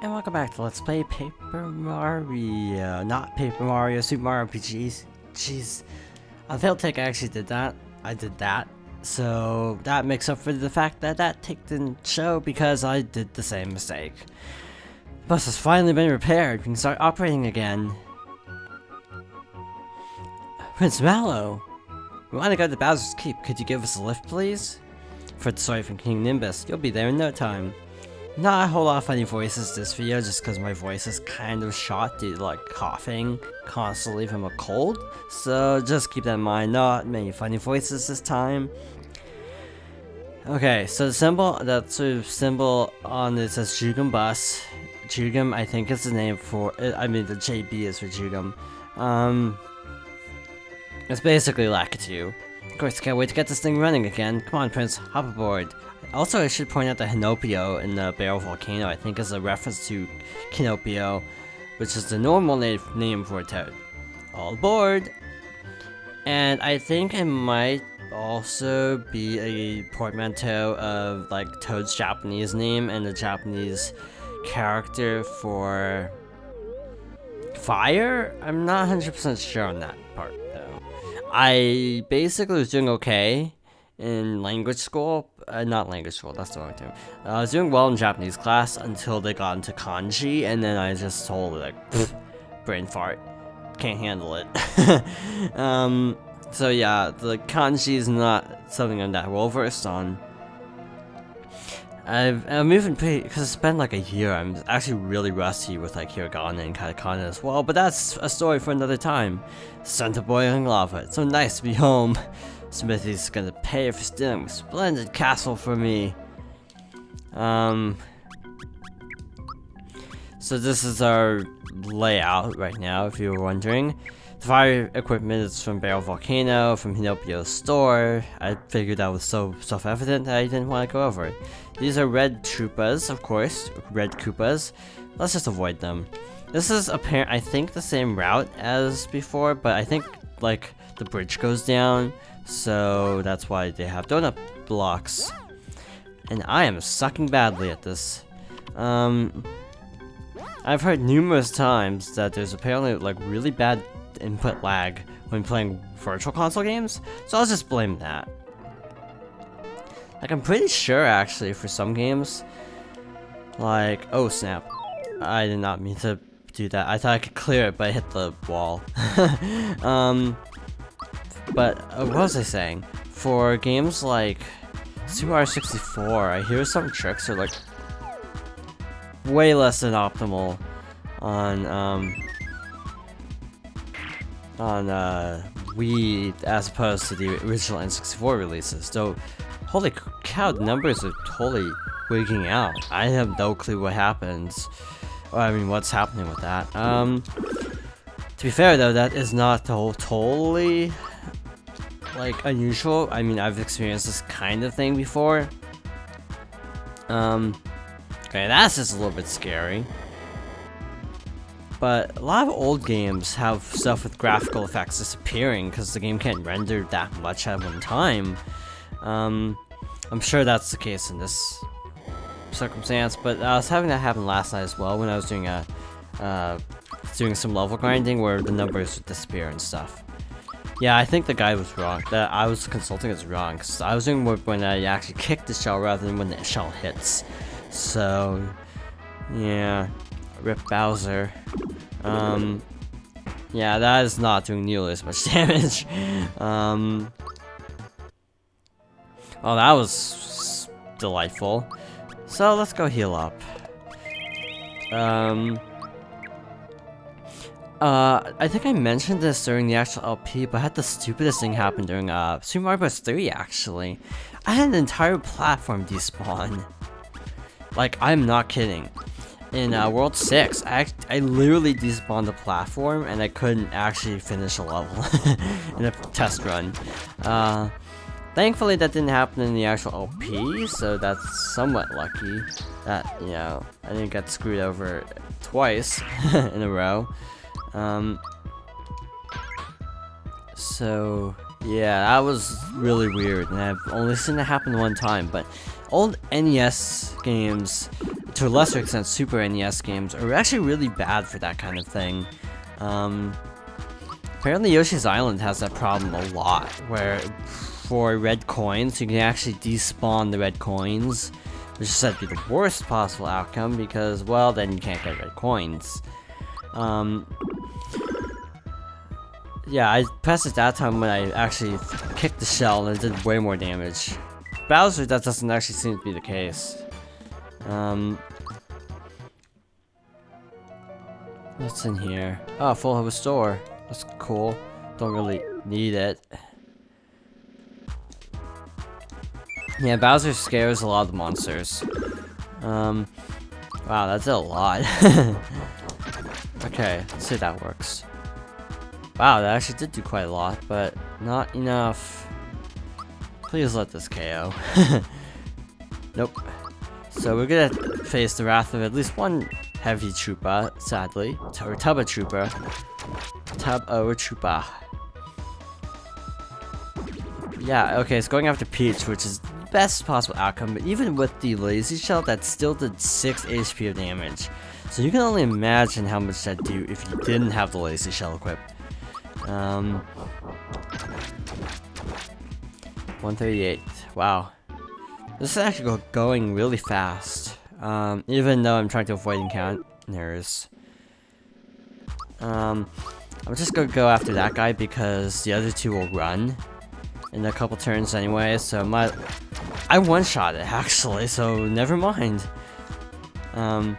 And welcome back to Let's Play Paper Mario. Not Paper Mario, Super Mario RPGs. Jeez. Failed Take actually did that. I did that. So that makes up for the fact that that take didn't show because I did the same mistake. Bus has finally been repaired. We can start operating again. Prince Mallow! We want to go to Bowser's Keep. Could you give us a lift, please? For the story from King Nimbus. You'll be there in no time. Not a whole lot of funny voices this video, just because my voice is kind of shot due to like coughing constantly from a cold. So just keep that in mind, not many funny voices this time. Okay, so the symbol, that sort of symbol on it says Jugum Bus. Jugum, I think is the name for, I mean the JB is for Jugum. It's basically Lakitu. Of course, can't wait to get this thing running again. Come on, Prince, hop aboard. Also, I should point out that Hinopio in the Barrel Volcano, I think, is a reference to Kinopio, which is the normal name for a toad. All aboard! And I think it might also be a portmanteau of, like, Toad's Japanese name and the Japanese character for fire? I'm not 100% sure on that part, though. I basically was doing okay in language school, not language school, that's the wrong term. I was doing well in Japanese class until they got into kanji, and then I just totally like, pfft, brain fart, can't handle it. So yeah, the kanji is not something I'm that well versed on. I'm even pretty, because it's been like a year, I'm actually really rusty with like hiragana and katakana as well, but that's a story for another time. Sent to boiling lava, it's so nice to be home. Smithy's gonna pay for stealing a splendid castle for me. So this is our layout right now, if you were wondering. The fire equipment is from Barrel Volcano, from Hinopio's store. I figured that was so self-evident that I didn't want to go over it. These are red Troopas, of course, red Koopas. Let's just avoid them. This is I think the same route as before, but I think like the bridge goes down. So that's why they have donut blocks. And I am sucking badly at this. I've heard numerous times that there's apparently like really bad input lag when playing virtual console games, so I'll just blame that. Like I'm pretty sure actually for some games, like, oh snap, I did not mean to do that. I thought I could clear it but I hit the wall. But what was I saying? For games like Super Mario 64, I hear some tricks are like way less than optimal on Wii as opposed to the original N64 releases. So, holy cow, the numbers are totally wigging out. I have no clue what happens. Or, I mean, what's happening with that. To be fair though, that is not totally like unusual. I mean, I've experienced this kind of thing before. Okay, that's just a little bit scary. But a lot of old games have stuff with graphical effects disappearing because the game can't render that much at one time. I'm sure that's the case in this circumstance, but I was having that happen last night as well when I was doing doing some level grinding where the numbers would disappear and stuff. Yeah, I think the guy was wrong. That I was consulting is wrong, because I was doing work when I actually kick the shell rather than when the shell hits. So, yeah, rip Bowser. Yeah, that is not doing nearly as much damage. Oh, that was delightful. So let's go heal up. I think I mentioned this during the actual LP, but I had the stupidest thing happen during Super Mario Bros. 3 actually. I had an entire platform despawn. Like, I'm not kidding. In World 6, I literally despawned the platform and I couldn't actually finish a level in a test run. Thankfully that didn't happen in the actual LP, so that's somewhat lucky that, you know, I didn't get screwed over twice in a row. So yeah, that was really weird, and I've only seen it happen one time, but old NES games to a lesser extent, Super NES games are actually really bad for that kind of thing. Apparently Yoshi's Island has that problem a lot, where for red coins, you can actually despawn the red coins, which is said to be the worst possible outcome because, well, then you can't get red coins. Yeah, I pressed it that time when I actually kicked the shell and it did way more damage. Bowser, that doesn't actually seem to be the case. What's in here? Oh, full of a store. That's cool. Don't really need it. Yeah, Bowser scares a lot of the monsters. Wow, that's a lot. Okay, let's see if that works. Wow, that actually did do quite a lot, but not enough. Please let this KO. Nope. So we're gonna face the wrath of at least one heavy trooper, sadly. Or Tubba Trooper. Tubba Trooper. Yeah, okay, it's going after Peach, which is the best possible outcome, but even with the lazy shell, that still did 6 HP of damage. So you can only imagine how much that'd do if you didn't have the lazy shell equipped. 138. Wow. This is actually going really fast. Even though I'm trying to avoid encounters. I'm just gonna go after that guy because the other two will run in a couple turns anyway, so I one-shot it actually, so never mind. So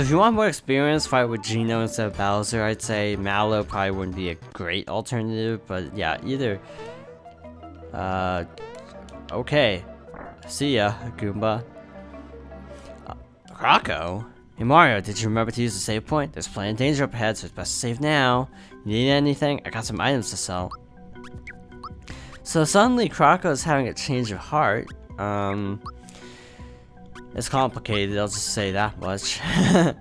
if you want more experience, fight with Geno instead of Bowser. I'd say Mallow probably wouldn't be a great alternative, but yeah, either. Okay. See ya, Goomba. Croco? Hey Mario, did you remember to use the save point? There's plenty of danger up ahead, so it's best to save now. You need anything? I got some items to sell. So suddenly Croco is having a change of heart. It's complicated, I'll just say that much. To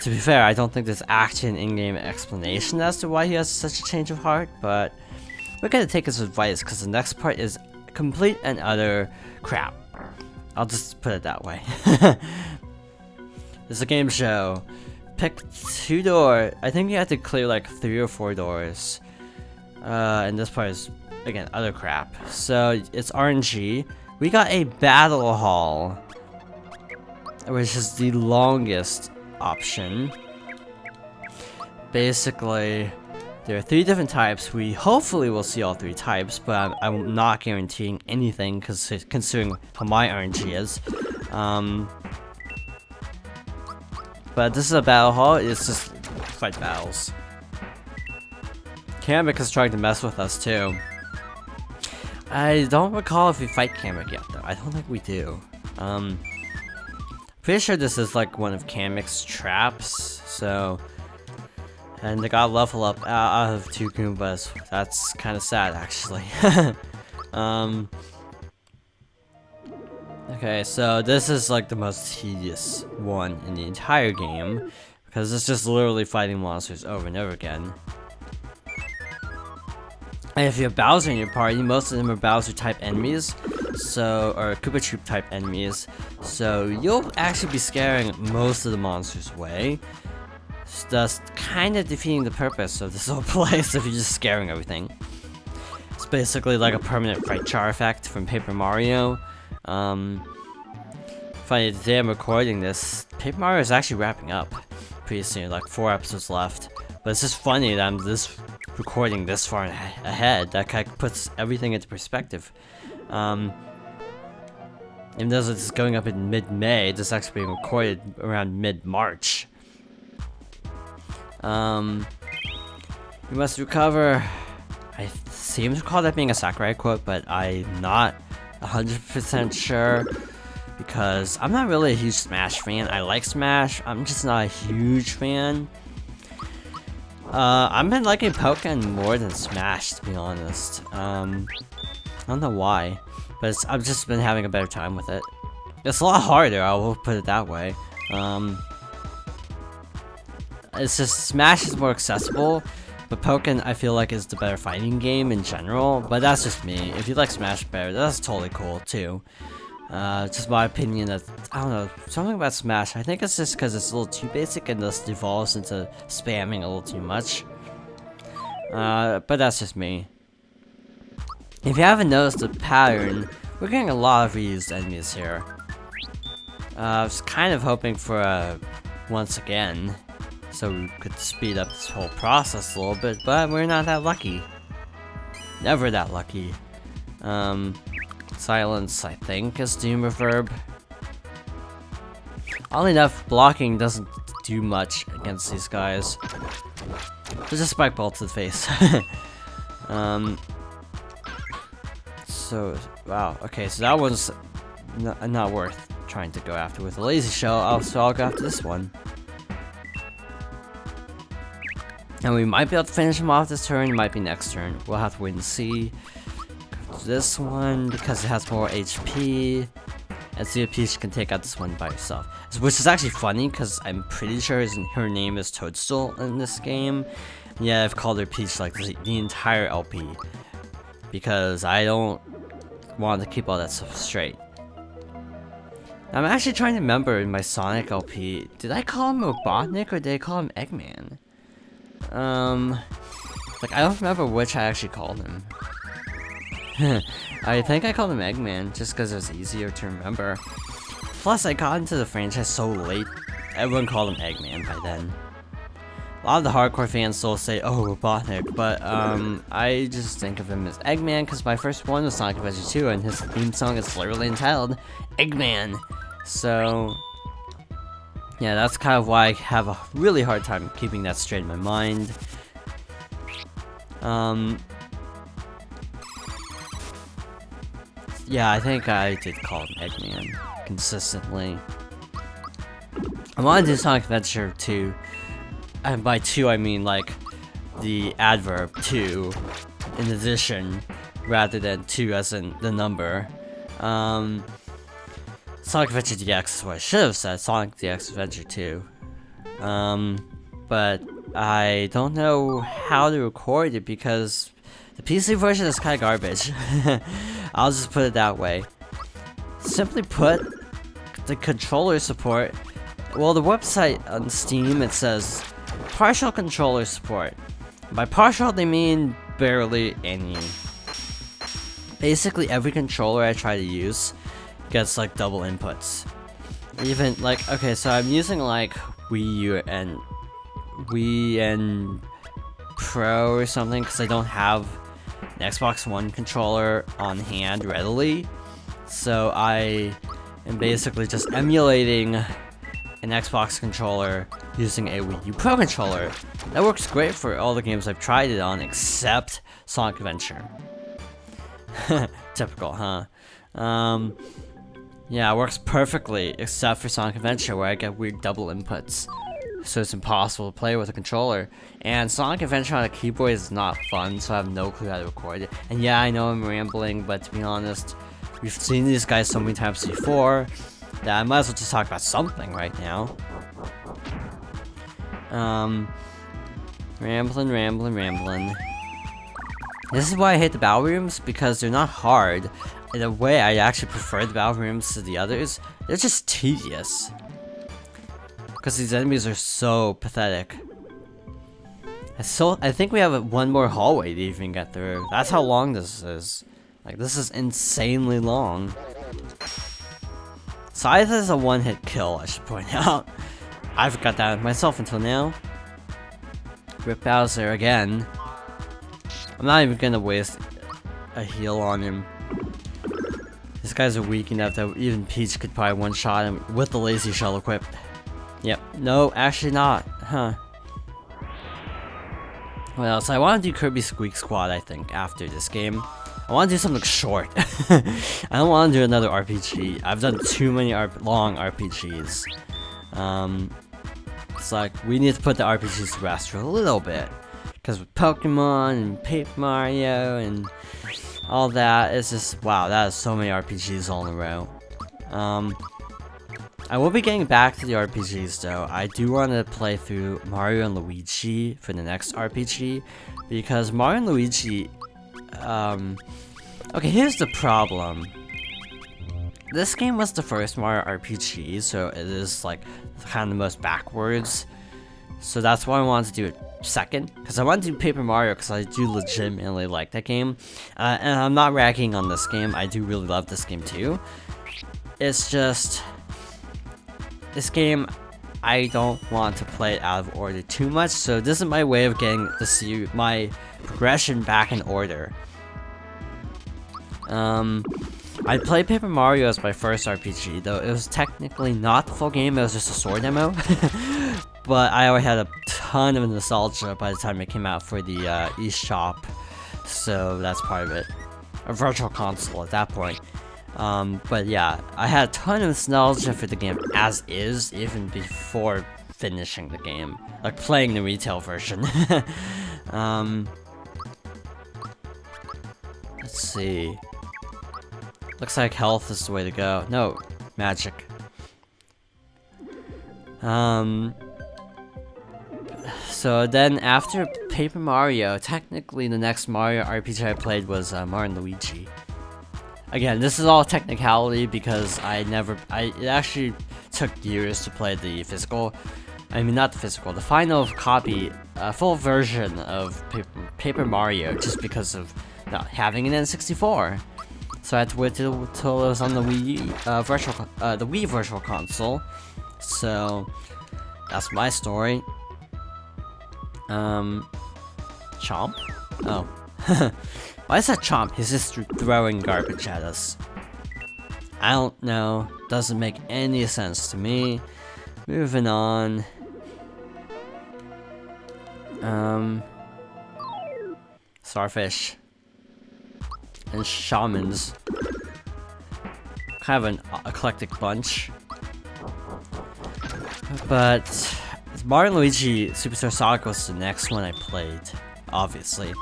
be fair, I don't think there's actually an in-game explanation as to why he has such a change of heart, but we're gonna take his advice because the next part is complete and utter crap. I'll just put it that way. It's a game show. Pick 2 doors. I think you have to clear like 3 or 4 doors. And this part is, again, other crap. So it's RNG. We got a battle hall, which is the longest option. Basically, there are 3 different types. We hopefully will see all 3 types, but I'm not guaranteeing anything considering how my RNG is. But this is a battle hall. It's just fight battles. Kamek is trying to mess with us too. I don't recall if we fight Kamek yet though. I don't think we do. Pretty sure this is like one of Kamek's traps, so... And they got level up out of 2 Goombas. That's kind of sad, actually. Okay, so this is like the most tedious one in the entire game, because it's just literally fighting monsters over and over again. And if you have Bowser in your party, most of them are Bowser-type enemies, so, or Koopa Troop type enemies, so you'll actually be scaring most of the monsters away, thus kind of defeating the purpose of this whole place if you're just scaring everything. It's basically like a permanent fright char effect from Paper Mario. Funny, the day I'm recording this, Paper Mario is actually wrapping up pretty soon, like 4 episodes left. But it's just funny that I'm recording this far ahead. That kind of puts everything into perspective. Even though this is going up in mid-May, this is actually being recorded around mid-March. You must recover. I seem to recall that being a Sakurai quote, but I'm not 100% sure because I'm not really a huge Smash fan. I like Smash, I'm just not a huge fan. I've been liking Pokken more than Smash, to be honest. I don't know why, but I've just been having a better time with it. It's a lot harder, I will put it that way. It's just Smash is more accessible, but Pokken I feel like is the better fighting game in general, but that's just me. If you like Smash better, that's totally cool too. Just my opinion that, I don't know, something about Smash, I think it's just because it's a little too basic and just devolves into spamming a little too much. But that's just me. If you haven't noticed the pattern, we're getting a lot of reused enemies here. I was kind of hoping for once again, so we could speed up this whole process a little bit, but we're not that lucky. Never that lucky. Silence, I think, is Doom Reverb. Oddly enough, blocking doesn't do much against these guys. There's a spike ball to the face. So, wow, okay, so that one's not worth trying to go after with a lazy shell, so I'll go after this one. And we might be able to finish him off this turn, it might be next turn. We'll have to wait and see. This one because it has more HP, and see if Peach can take out this one by herself. Which is actually funny because I'm pretty sure her name is Toadstool in this game. Yeah, I've called her Peach like the entire LP because I don't want to keep all that stuff straight. I'm actually trying to remember in my Sonic LP, did I call him Robotnik or did I call him Eggman? Like I don't remember which I actually called him. I think I called him Eggman, just because it was easier to remember. Plus, I got into the franchise so late, everyone called him Eggman by then. A lot of the hardcore fans still say, oh, Robotnik, but I just think of him as Eggman, because my first one was Sonic Adventure 2, and his theme song is literally entitled Eggman. So, yeah, that's kind of why I have a really hard time keeping that straight in my mind. Yeah, I think I did call him Eggman consistently. I want to do Sonic Adventure 2, and by 2 I mean like the adverb 2 in addition, rather than 2 as in the number. Sonic Adventure DX is what I should have said, Sonic DX Adventure 2. But I don't know how to record it because the PC version is kind of garbage. I'll just put it that way. Simply put, the controller support, well, the website on Steam, it says partial controller support. By partial, they mean barely any. Basically, every controller I try to use gets like double inputs. Even like, okay, so I'm using like Wii and Pro or something because I don't have an Xbox One controller on hand readily, so I am basically just emulating an Xbox controller using a Wii U Pro controller. That works great for all the games I've tried it on except Sonic Adventure. Typical, huh? Yeah, it works perfectly except for Sonic Adventure where I get weird double inputs. So it's impossible to play with a controller. And Sonic Adventure on a keyboard is not fun, so I have no clue how to record it. And yeah, I know I'm rambling, but to be honest, we've seen these guys so many times before that I might as well just talk about something right now. Rambling. This is why I hate the battle rooms, because they're not hard. In a way, I actually prefer the battle rooms to the others. They're just tedious. Because these enemies are so pathetic. I think we have one more hallway to even get through. That's how long this is. Like, this is insanely long. Scythe is a one-hit kill, I should point out. I forgot that myself until now. Rip Bowser again. I'm not even gonna waste a heal on him. These guys are weak enough that even Peach could probably one-shot him with the lazy shell equipped. Yep. No, actually not. Huh. What else? I want to do Kirby Squeak Squad, I think, after this game. I want to do something short. I don't want to do another RPG. I've done too many long RPGs. It's like, we need to put the RPGs to rest for a little bit. Because with Pokemon and Paper Mario and all that, it's just, wow, that is so many RPGs all in a row. I will be getting back to the RPGs though. I do want to play through Mario and Luigi for the next RPG, because Mario and Luigi, okay, here's the problem. this game was the first Mario RPG, so it is like kind of the most backwards. So that's why I wanted to do it second, because I want to do Paper Mario because I do legitimately like that game. And I'm not ragging on this game, I do really love this game too. It's just, this game, I don't want to play it out of order too much, so this is my way of getting my progression back in order. I played Paper Mario as my first RPG, though it was technically not the full game, it was just a sword demo. But I already had a ton of nostalgia by the time it came out for the eShop, so that's part of it. A virtual console at that point. But yeah, I had a ton of nostalgia for the game as is, even before finishing the game. Like playing the retail version. Let's see. Looks like health is the way to go. No, magic. So then after Paper Mario, technically the next Mario RPG I played was Mario & Luigi. Again, this is all technicality because it actually took years to play the physical, not the physical, the final copy, full version of Paper Mario, just because of not having an N64. So I had to wait till it was on the Wii Virtual Console. So that's my story. Chomp? Oh. Why is that Chomp? He's just throwing garbage at us. I don't know. Doesn't make any sense to me. Moving on. Starfish. And shamans. Kind of an eclectic bunch. But Mario & Luigi Superstar Saga was the next one I played, obviously.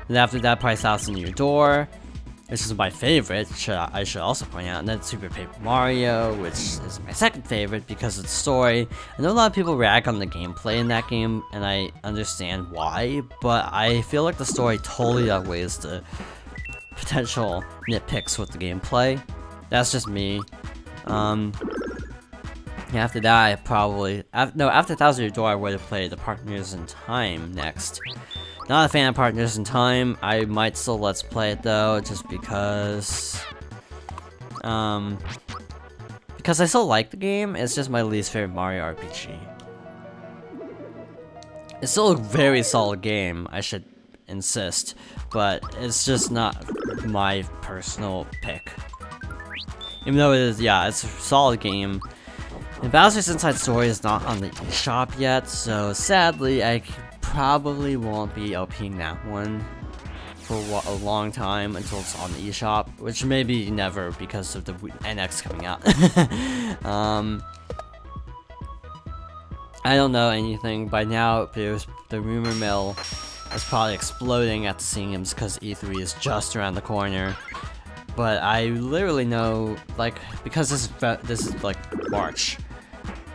And after that, probably Thousand Year Door, which is my favorite, I should also point out. And then Super Paper Mario, which is my second favorite because of the story. I know a lot of people rag on the gameplay in that game, and I understand why, but I feel like the story totally outweighs the potential nitpicks with the gameplay. That's just me. After that, after Thousand Year Door, I would have played the Partners in Time next. Not a fan of Partners in Time. I might still let's play it though, just because I still like the game. It's just my least favorite Mario RPG. It's still a very solid game, I should insist, but it's just not my personal pick. Even though it's a solid game. And Bowser's Inside Story is not on the eShop yet, so sadly I probably won't be LPing that one for a long time until it's on the eShop, which may be never because of the NX coming out. I don't know anything. By now, the rumor mill is probably exploding at the seams because E3 is just around the corner. But I literally know, like, because this is like March.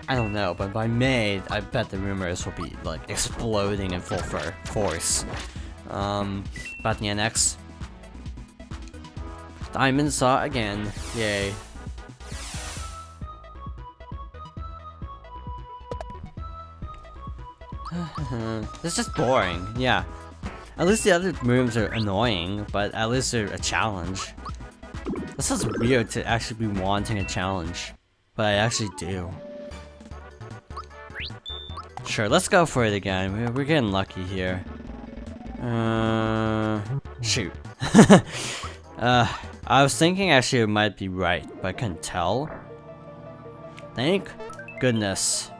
I don't know, but by May, I bet the rumors will be like exploding in full force. About the NX. Diamond saw again. Yay. It's just boring, yeah. At least the other rooms are annoying, but at least they're a challenge. This is weird to actually be wanting a challenge, but I actually do. Sure, let's go for it again. We're getting lucky here. Shoot. I was thinking actually it might be right, but I couldn't tell. Thank goodness.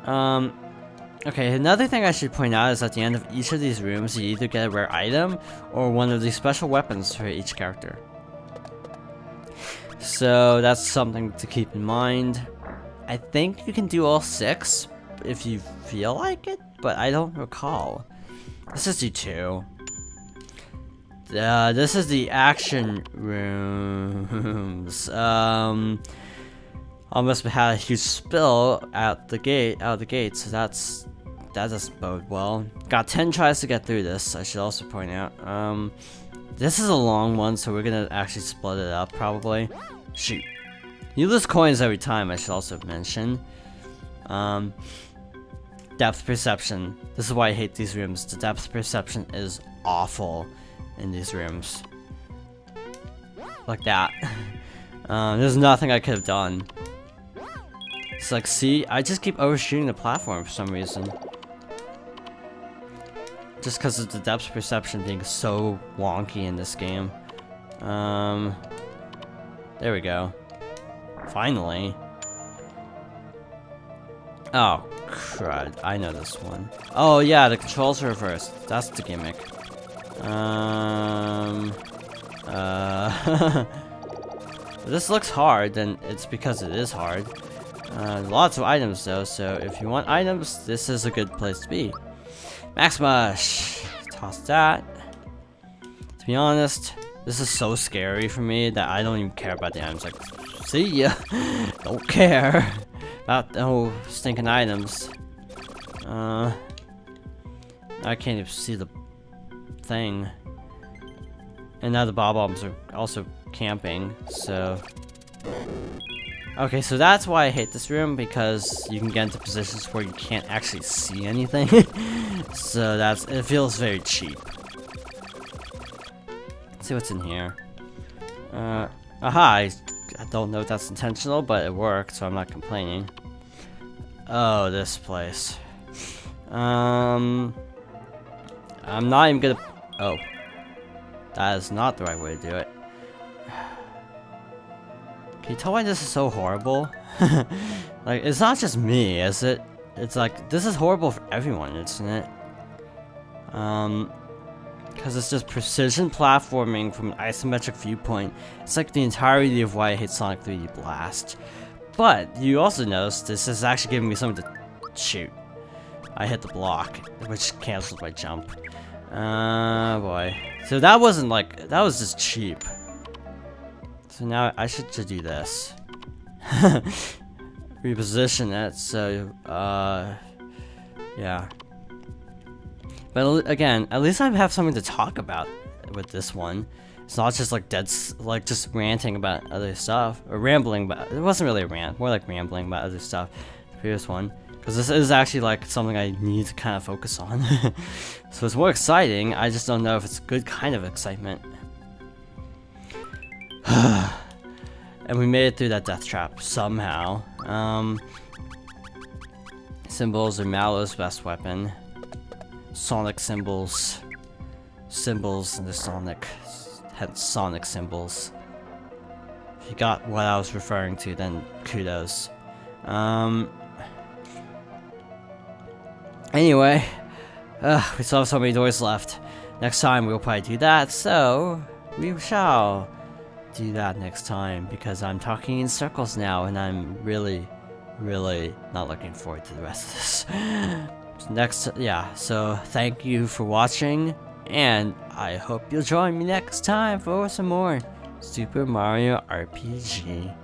Okay, another thing I should point out is at the end of each of these rooms, you either get a rare item or one of these special weapons for each character. So that's something to keep in mind. I think you can do all 6 if you feel like it, but I don't recall. Let's just do 2. This is the action rooms. Almost had a huge spill out the gate, so that doesn't bode well. Got 10 tries to get through this, I should also point out. This is a long one, so we're gonna actually split it up, probably. Shoot. You lose coins every time, I should also mention. Depth perception. This is why I hate these rooms. The depth perception is awful in these rooms. Like that. There's nothing I could have done. It's like, see, I just keep overshooting the platform for some reason. Just because of the depth perception being so wonky in this game. There we go. Finally. Oh, crud. I know this one. Oh, yeah, the controls are reversed. That's the gimmick. This looks hard, and it's because it is hard. Lots of items, though, so if you want items, this is a good place to be. Max Mush. Toss that. To be honest, this is so scary for me that I don't even care about the items. Like, see ya. Don't care about the whole stinking items. I can't even see the thing. And now the Bob-ombs are also camping, so... Okay, so that's why I hate this room, because you can get into positions where you can't actually see anything. So it feels very cheap. Let's see what's in here. Aha, I don't know if that's intentional, but it worked, so I'm not complaining. Oh, this place. I'm not even gonna... Oh. That is not the right way to do it. Can you tell why this is so horrible? Like, it's not just me, is it? It's like, this is horrible for everyone, isn't it? Because it's just precision platforming from an isometric viewpoint. It's like the entirety of why I hate Sonic 3D Blast. But, you also notice this is actually giving me something to shoot. I hit the block, which cancels my jump. Boy. So that wasn't like, that was just cheap. So now I should do this. Reposition it, so, yeah. But again, at least I have something to talk about with this one. It's not just like just ranting about other stuff, or rambling, but it wasn't really a rant, more like rambling about other stuff. The previous one. Because this is actually like something I need to kind of focus on. So it's more exciting, I just don't know if it's a good kind of excitement. And we made it through that death trap somehow. Symbols are Mallow's best weapon. Sonic symbols. Symbols in the Sonic. Hence Sonic symbols. If you got what I was referring to, then kudos. Anyway, we still have so many doors left. Next time we'll probably do that, so we shall do that next time, because I'm talking in circles now and I'm really not looking forward to the rest of this. So thank you for watching, and I hope you'll join me next time for some more Super Mario RPG.